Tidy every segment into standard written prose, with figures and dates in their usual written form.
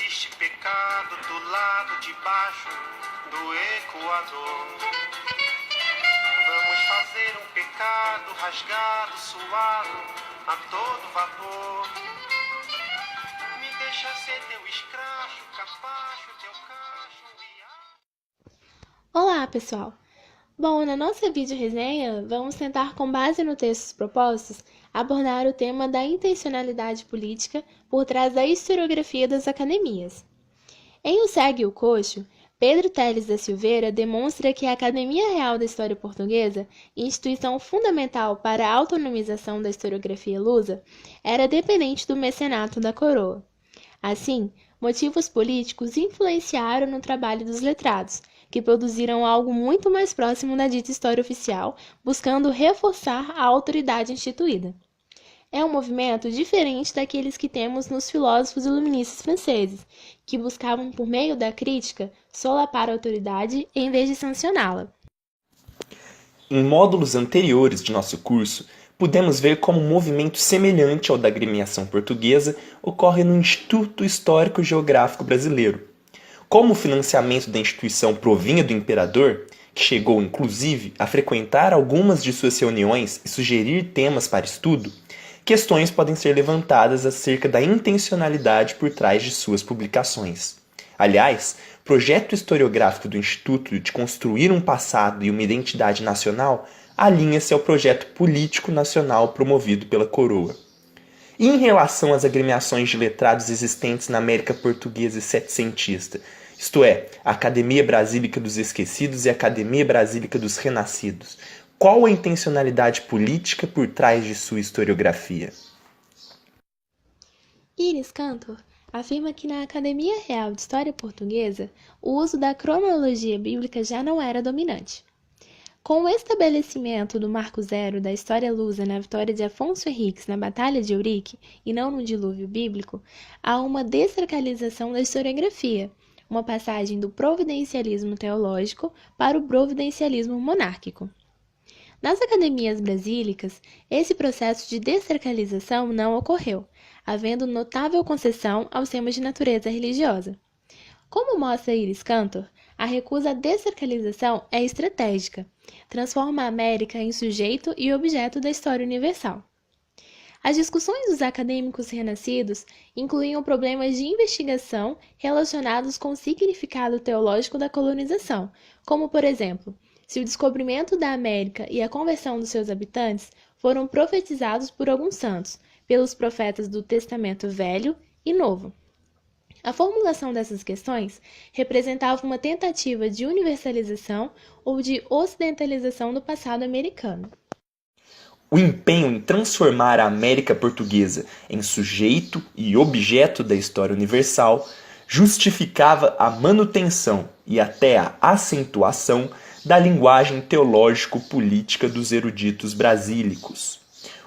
existe pecado do lado de baixo do Equador. Vamos fazer um pecado rasgado, suado, a todo vapor. Me deixa ser teu escracho, capacho, teu cacho e... Olá, pessoal! Bom, na nossa vídeo-resenha, vamos tentar, com base no textos propostos, abordar o tema da intencionalidade política por trás da historiografia das academias. Em O Cego e o Coxo, Pedro Teles da Silveira demonstra que a Academia Real da História Portuguesa, instituição fundamental para a autonomização da historiografia lusa, era dependente do mecenato da coroa. Assim, motivos políticos influenciaram no trabalho dos letrados, que produziram algo muito mais próximo da dita história oficial, buscando reforçar a autoridade instituída. É um movimento diferente daqueles que temos nos filósofos iluministas franceses, que buscavam, por meio da crítica, solapar a autoridade em vez de sancioná-la. Em módulos anteriores de nosso curso, pudemos ver como um movimento semelhante ao da agremiação portuguesa ocorre no Instituto Histórico Geográfico Brasileiro. Como o financiamento da instituição provinha do imperador, que chegou inclusive a frequentar algumas de suas reuniões e sugerir temas para estudo, questões podem ser levantadas acerca da intencionalidade por trás de suas publicações. Aliás, o projeto historiográfico do Instituto de construir um passado e uma identidade nacional alinha-se ao projeto político nacional promovido pela coroa. E em relação às agremiações de letrados existentes na América Portuguesa e setecentista, isto é, a Academia Brasílica dos Esquecidos e a Academia Brasílica dos Renascidos, qual a intencionalidade política por trás de sua historiografia? Iris Cantor afirma que na Academia Real de História Portuguesa, o uso da cronologia bíblica já não era dominante. Com o estabelecimento do Marco Zero da história lusa na vitória de Afonso Henriques na Batalha de Eurique, e não no dilúvio bíblico, há uma desacralização da historiografia, uma passagem do providencialismo teológico para o providencialismo monárquico. Nas academias brasílicas, esse processo de desacralização não ocorreu, havendo notável concessão aos temas de natureza religiosa. Como mostra Iris Cantor, a recusa à desacralização é estratégica, transforma a América em sujeito e objeto da história universal. As discussões dos acadêmicos renascidos incluíam problemas de investigação relacionados com o significado teológico da colonização, como, por exemplo, se o descobrimento da América e a conversão dos seus habitantes foram profetizados por alguns santos, pelos profetas do Testamento Velho e Novo. A formulação dessas questões representava uma tentativa de universalização ou de ocidentalização do passado americano. O empenho em transformar a América Portuguesa em sujeito e objeto da história universal justificava a manutenção e até a acentuação da linguagem teológico-política dos eruditos brasílicos.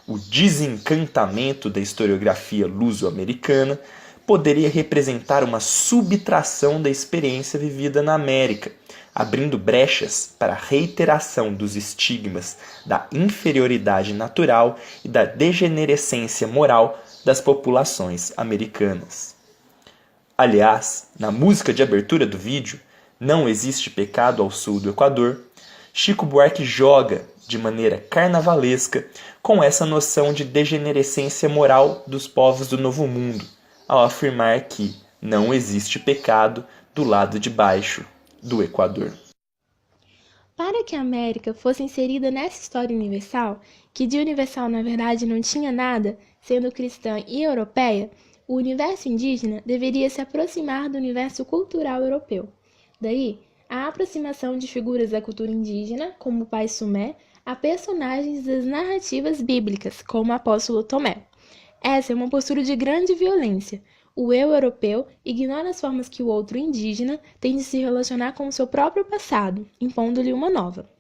O desencantamento da historiografia luso-americana poderia representar uma subtração da experiência vivida na América, abrindo brechas para a reiteração dos estigmas da inferioridade natural e da degenerescência moral das populações americanas. Aliás, na música de abertura do vídeo, Não Existe Pecado ao Sul do Equador, Chico Buarque joga, de maneira carnavalesca, com essa noção de degenerescência moral dos povos do Novo Mundo, ao afirmar que não existe pecado do lado de baixo do Equador. Para que a América fosse inserida nessa história universal, que de universal na verdade não tinha nada, sendo cristã e europeia, o universo indígena deveria se aproximar do universo cultural europeu. Daí, a aproximação de figuras da cultura indígena, como o pai Sumé, a personagens das narrativas bíblicas, como o apóstolo Tomé. Essa é uma postura de grande violência. O eu europeu ignora as formas que o outro indígena tem de se relacionar com o seu próprio passado, impondo-lhe uma nova.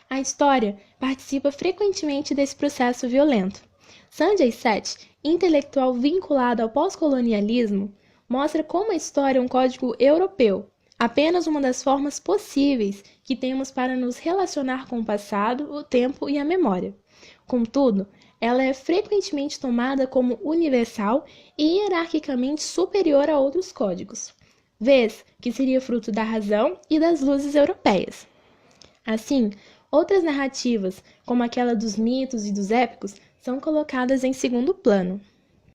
A história participa frequentemente desse processo violento. Sanjay Seth, intelectual vinculado ao pós-colonialismo, mostra como a história é um código europeu, apenas uma das formas possíveis que temos para nos relacionar com o passado, o tempo e a memória. Contudo, ela é frequentemente tomada como universal e hierarquicamente superior a outros códigos, vez que seria fruto da razão e das luzes europeias. Assim, outras narrativas, como aquela dos mitos e dos épicos, são colocadas em segundo plano.